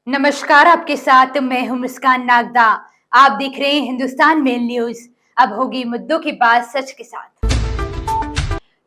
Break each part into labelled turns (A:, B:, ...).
A: नमस्कार, आपके साथ मैं हूं मुस्कान नागदा। आप देख रहे हैं हिंदुस्तान मेल न्यूज। अब होगी मुद्दों की बात सच के साथ।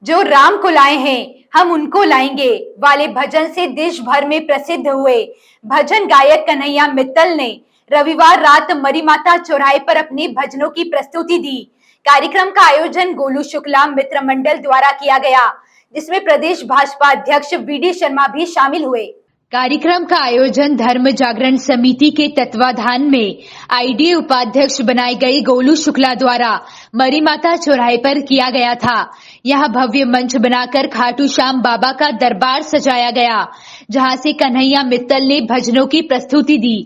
A: जो राम को लाए हैं हम उनको लाएंगे वाले भजन से देश भर में प्रसिद्ध हुए भजन गायक कन्हैया मित्तल ने रविवार रात मरीमाता चौराहे पर अपने भजनों की प्रस्तुति दी। कार्यक्रम का आयोजन गोलू शुक्ला मित्र मंडल द्वारा किया गया, जिसमें प्रदेश भाजपा अध्यक्ष वीडी शर्मा भी शामिल हुए। कार्यक्रम का आयोजन धर्म जागरण समिति के तत्वाधान में आईडीए उपाध्यक्ष बनाए गए गोलू शुक्ला द्वारा मरीमाता चौराहे पर किया गया था। यहाँ भव्य मंच बनाकर खाटू श्याम बाबा का दरबार सजाया गया, जहां से कन्हैया मित्तल ने भजनों की प्रस्तुति दी।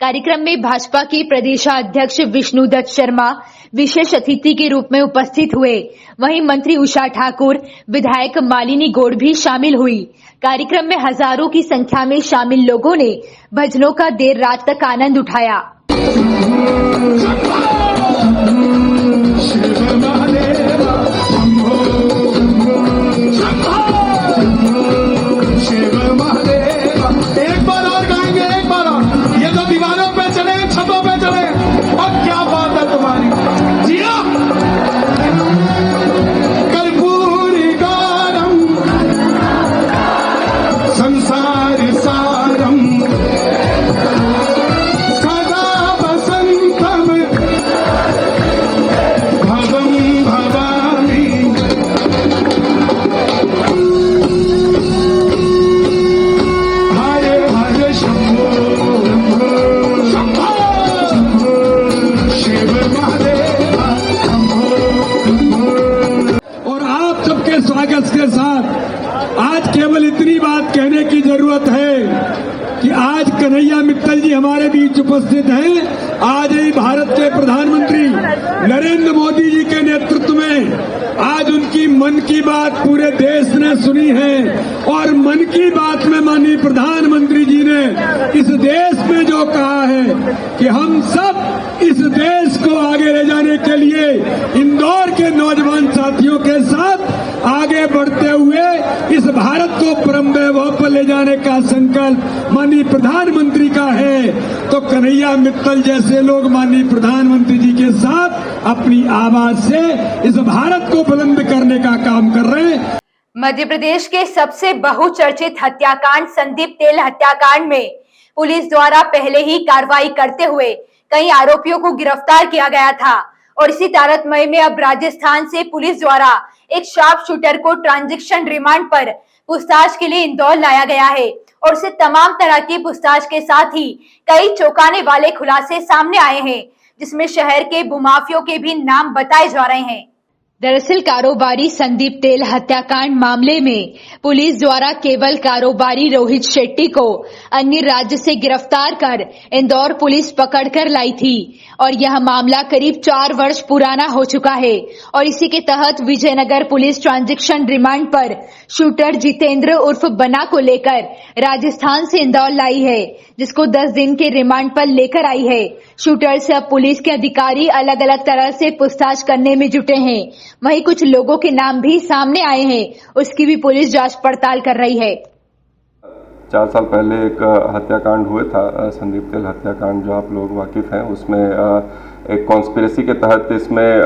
A: कार्यक्रम में भाजपा के प्रदेशाध्यक्ष विष्णुदत्त शर्मा विशेष अतिथि के रूप में उपस्थित हुए। वहीं मंत्री उषा ठाकुर, विधायक मालिनी गौड़ भी शामिल हुई। कार्यक्रम में हजारों की संख्या में शामिल लोगों ने भजनों का देर रात तक आनंद उठाया।
B: स्वागत के साथ आज केवल इतनी बात कहने की जरूरत है कि आज कन्हैया मित्तल जी हमारे बीच उपस्थित हैं। आज ही भारत के प्रधानमंत्री नरेंद्र मोदी जी के नेतृत्व में आज उनकी मन की बात पूरे देश ने सुनी है और मन की बात में माननीय प्रधानमंत्री जी ने इस देश में जो कहा है कि हम सब इस देश को आगे ले जाने के लिए इंदौर के नौजवान साथियों के साथ आगे बढ़ते हुए इस भारत को परम वैभव पर ले जाने का संकल्प माननीय प्रधानमंत्री का है, तो कन्हैया मित्तल जैसे लोग माननीय प्रधानमंत्री जी के साथ अपनी आवाज से इस भारत को बुलंद करने का काम कर रहे हैं।
A: मध्य प्रदेश के सबसे बहुचर्चित हत्याकांड संदीप तेल हत्याकांड में पुलिस द्वारा पहले ही कार्रवाई करते हुए कई आरोपियों को गिरफ्तार किया गया था और इसी तारतम्य में अब राजस्थान से पुलिस द्वारा एक शार्प शूटर को ट्रांजिशन रिमांड पर पूछताछ के लिए इंदौर लाया गया है और उससे तमाम तरह की पूछताछ के साथ ही कई चौंकाने वाले खुलासे सामने आए हैं, जिसमें शहर के भूमाफियों के भी नाम बताए जा रहे हैं। दरअसल कारोबारी संदीप तेल हत्याकांड मामले में पुलिस द्वारा केवल कारोबारी रोहित शेट्टी को अन्य राज्य से गिरफ्तार कर इंदौर पुलिस पकड़कर लाई थी और यह मामला करीब 4 वर्ष पुराना हो चुका है और इसी के तहत विजयनगर पुलिस ट्रांजिशन रिमांड पर शूटर जितेंद्र उर्फ बना को लेकर राजस्थान से इंदौर लाई है, जिसको 10 दिन के रिमांड पर लेकर आई है। शूटर से अब पुलिस के अधिकारी अलग अलग तरह से पूछताछ करने में जुटे हैं। वहीं कुछ लोगों के नाम भी सामने आए हैं, उसकी भी पुलिस जांच पड़ताल कर रही है।
C: 4 साल पहले एक हत्याकांड हुआ था, संदीप तेल हत्याकांड, जो आप लोग वाकिफ हैं। उसमें एक कॉन्स्पिरेसी के तहत इसमें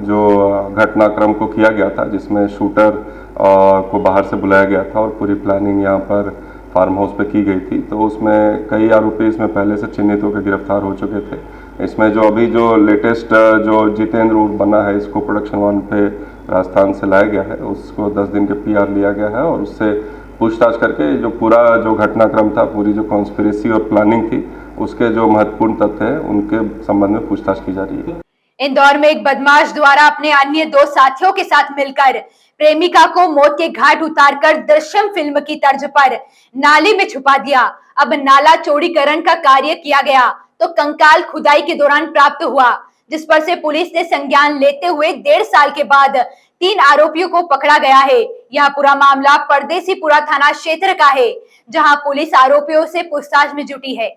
C: जो घटनाक्रम को किया गया था, जिसमें शूटर को बाहर से बुलाया गया था और पूरी प्लानिंग यहाँ पर फार्म हाउस पे की गई थी। तो उसमें कई आरोपी इसमें पहले से चिन्हित होकर गिरफ्तार हो चुके थे। इसमें जो अभी जो लेटेस्ट जो जितेंद्र उर्फ बना है, इसको प्रोडक्शन 1 पे राजस्थान से लाया गया है। उसको 10 दिन के PR लिया गया है और उससे पूछताछ करके जो पूरा जो घटनाक्रम था, पूरी जो कॉन्स्पिरेसी और प्लानिंग थी, उसके जो महत्वपूर्ण तथ्य हैं उनके संबंध में पूछताछ की जा रही है।
A: इंदौर में एक बदमाश द्वारा अपने अन्य 2 साथियों के साथ मिलकर प्रेमिका को मौत के घाट उतारकर दृश्यम फिल्म की तर्ज पर नाले में छुपा दिया। अब नाला चौड़ीकरण का कार्य किया गया तो कंकाल खुदाई के दौरान प्राप्त हुआ, जिस पर से पुलिस ने संज्ञान लेते हुए 1.5 साल के बाद 3 आरोपियों को पकड़ा गया है। यह पूरा मामला परदेसीपुरा थाना क्षेत्र का है, जहां पुलिस आरोपियों से पूछताछ में जुटी है।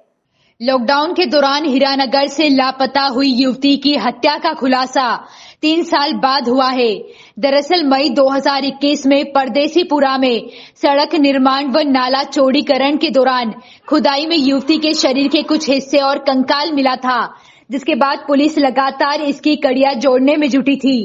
A: लॉकडाउन के दौरान हीरानगर से लापता हुई युवती की हत्या का खुलासा 3 साल बाद हुआ है। दरअसल मई 2021 में परदेसीपुरा में सड़क निर्माण व नाला चौड़ीकरण के दौरान खुदाई में युवती के शरीर के कुछ हिस्से और कंकाल मिला था, जिसके बाद पुलिस लगातार इसकी कड़ियां जोड़ने में जुटी थी।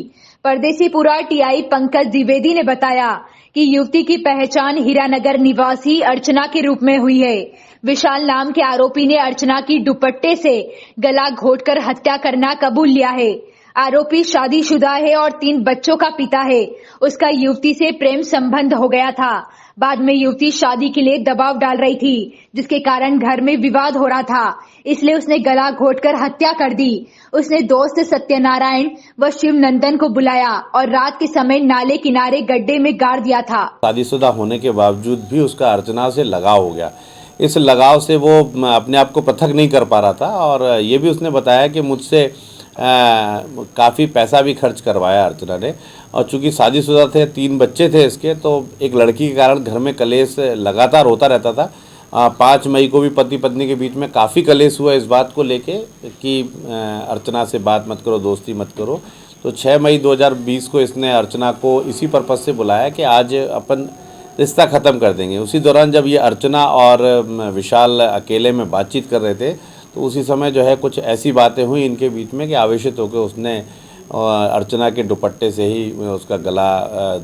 A: परदेसीपुरा टीआई पंकज द्विवेदी ने बताया कि युवती की पहचान हीरानगर निवासी अर्चना के रूप में हुई है। विशाल नाम के आरोपी ने अर्चना की दुपट्टे से गला घोंटकर हत्या करना कबूल लिया है। आरोपी शादीशुदा है और 3 बच्चों का पिता है। उसका युवती से प्रेम संबंध हो गया था। बाद में युवती शादी के लिए दबाव डाल रही थी, जिसके कारण घर में विवाद हो रहा था, इसलिए उसने गला घोंटकर हत्या कर दी। उसने दोस्त सत्यनारायण व शिवनंदन को बुलाया और रात के समय नाले किनारे गड्ढे में गाड़ दिया था।
D: शादीशुदा होने के बावजूद भी उसका अर्चना से लगाव हो गया। इस लगाव से वो अपने आप को पृथक नहीं कर पा रहा था और ये भी उसने बताया कि मुझसे काफ़ी पैसा भी खर्च करवाया अर्चना ने। और चूंकि शादीशुदा थे, 3 बच्चे थे इसके, तो एक लड़की के कारण घर में कलेश लगातार होता रहता था। 5 मई को भी पति पत्नी के बीच में काफ़ी कलेश हुआ इस बात को लेके कि अर्चना से बात मत करो, दोस्ती मत करो। तो 6 मई 2020 को इसने अर्चना को इसी पर्पज़ से बुलाया कि आज अपन रिश्ता ख़त्म कर देंगे। उसी दौरान जब ये अर्चना और विशाल अकेले में बातचीत कर रहे थे, तो उसी समय जो है कुछ ऐसी बातें हुई इनके बीच में कि आवेशित होकर उसने अर्चना के दुपट्टे से ही उसका गला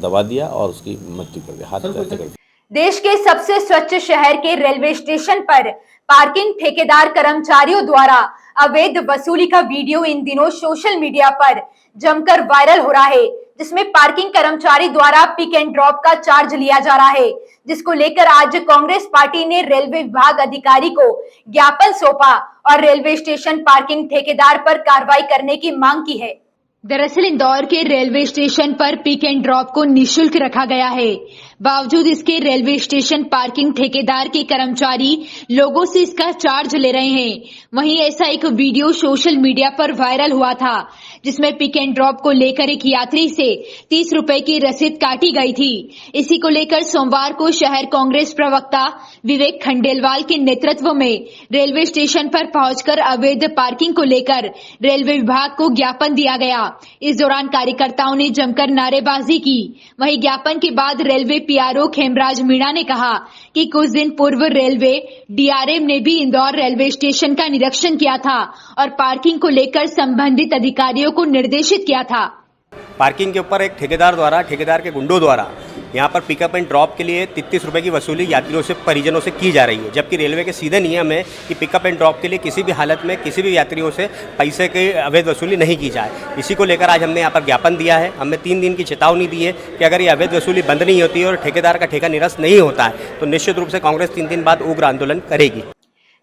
D: दबा दिया और उसकी मृत्यु कर दी, हत्या कर दी।
A: देश के सबसे स्वच्छ शहर के रेलवे स्टेशन पर पार्किंग ठेकेदार कर्मचारियों द्वारा अवैध वसूली का वीडियो इन दिनों सोशल मीडिया पर जमकर वायरल हो रहा है, जिसमें पार्किंग कर्मचारी द्वारा पिक एंड ड्रॉप का चार्ज लिया जा रहा है, जिसको लेकर आज कांग्रेस पार्टी ने रेलवे विभाग अधिकारी को ज्ञापन सौंपा और रेलवे स्टेशन पार्किंग ठेकेदार पर कार्रवाई करने की मांग की है। दरअसल इंदौर के रेलवे स्टेशन पर पिक एंड ड्रॉप को निःशुल्क रखा गया है। बावजूद इसके रेलवे स्टेशन पार्किंग ठेकेदार के कर्मचारी लोगों से इसका चार्ज ले रहे हैं। वहीं ऐसा एक वीडियो सोशल मीडिया पर वायरल हुआ था, जिसमें पिक एंड ड्रॉप को लेकर एक यात्री से 30 रुपए की रसीद काटी गई थी। इसी को लेकर सोमवार को शहर कांग्रेस प्रवक्ता विवेक खंडेलवाल के नेतृत्व में रेलवे स्टेशन पर पहुंचकर अवैध पार्किंग को लेकर रेलवे विभाग को ज्ञापन दिया गया। इस दौरान कार्यकर्ताओं ने जमकर नारेबाजी की। वहीं ज्ञापन के बाद रेलवे पीआरओ खेमराज मीणा ने कहा कि कुछ दिन पूर्व रेलवे डीआरएम ने भी इंदौर रेलवे स्टेशन का निरीक्षण किया था और पार्किंग को लेकर संबंधित अधिकारियों को निर्देशित किया था।
E: पार्किंग के ऊपर एक ठेकेदार द्वारा, ठेकेदार के गुंडों द्वारा यहाँ पर पिकअप एंड ड्रॉप के लिए 33 रुपये की वसूली यात्रियों से, परिजनों से की जा रही है, जबकि रेलवे के सीधे नियम है कि पिकअप एंड ड्रॉप के लिए किसी भी हालत में किसी भी यात्रियों से पैसे की अवैध वसूली नहीं की जाए। इसी को लेकर आज हमने यहाँ पर ज्ञापन दिया है। हमने 3 दिन की चेतावनी दी है कि अगर ये अवैध वसूली बंद नहीं होती है और ठेकेदार का ठेका निरस्त नहीं होता है तो निश्चित रूप से कांग्रेस 3 दिन बाद उग्र आंदोलन करेगी।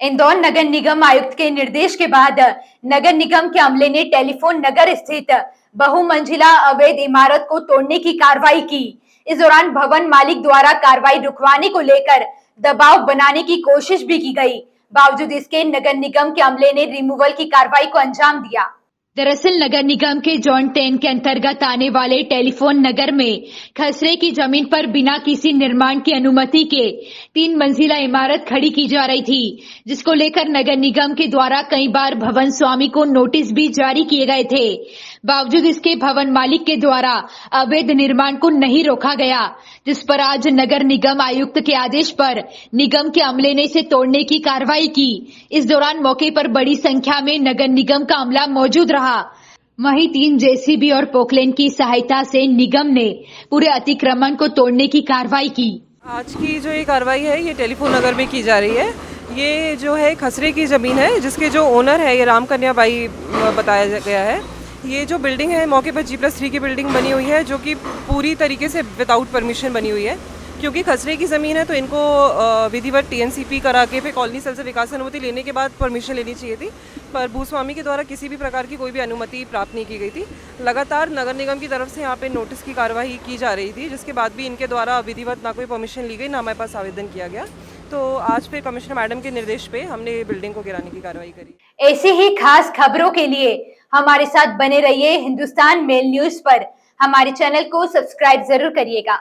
A: इंदौर नगर निगम आयुक्त के निर्देश के बाद नगर निगम के अमले ने टेलीफोन नगर स्थित बहुमंजिला अवैध इमारत को तोड़ने की कार्रवाई की। इस दौरान भवन मालिक द्वारा कार्रवाई रुकवाने को लेकर दबाव बनाने की कोशिश भी की गई। बावजूद इसके नगर निगम के अमले ने रिमूवल की कार्रवाई को अंजाम दिया। दरअसल नगर निगम के जोन 10 के अंतर्गत आने वाले टेलीफोन नगर में खसरे की जमीन पर बिना किसी निर्माण की अनुमति के 3 मंजिला इमारत खड़ी की जा रही थी, जिसको लेकर नगर निगम के द्वारा कई बार भवन स्वामी को नोटिस भी जारी किए गए थे। बावजूद इसके भवन मालिक के द्वारा अवैध निर्माण को नहीं रोका गया, जिस पर आज नगर निगम आयुक्त के आदेश पर निगम के अमले ने इसे तोड़ने की कार्रवाई की। इस दौरान मौके पर बड़ी संख्या में नगर निगम का अमला मौजूद रहा। वहीं 3 जेसीबी और पोकलेन की सहायता से निगम ने पूरे अतिक्रमण को तोड़ने की कार्रवाई की।
F: आज की जो ये कार्रवाई है ये टेलीफोन नगर में की जा रही है। ये जो है खसरे की ज़मीन है, जिसके जो ओनर है ये राम कन्या बाई बताया गया है। ये जो बिल्डिंग है मौके पर G+3 की बिल्डिंग बनी हुई है, जो कि पूरी तरीके से विदाउट परमिशन बनी हुई है। क्योंकि खसरे की ज़मीन है तो इनको विधिवत TNCP करा के फिर कॉलोनी सेल से विकास अनुमति लेने के बाद परमिशन लेनी चाहिए थी, पर भूस्वामी के द्वारा किसी भी प्रकार की कोई भी अनुमति प्राप्त नहीं की गई थी। लगातार नगर निगम की तरफ से यहाँ पे नोटिस की कार्रवाई की जा रही थी, जिसके बाद भी इनके द्वारा विधिवत ना कोई परमिशन ली गई, ना हमारे पास आवेदन किया गया। तो आज फिर कमिश्नर मैडम के निर्देश पे हमने बिल्डिंग को गिराने की कार्रवाई करी।
A: ऐसी ही खास खबरों के लिए हमारे साथ बने रहिए। हिंदुस्तान मेल न्यूज पर हमारे चैनल को सब्सक्राइब जरूर करिएगा।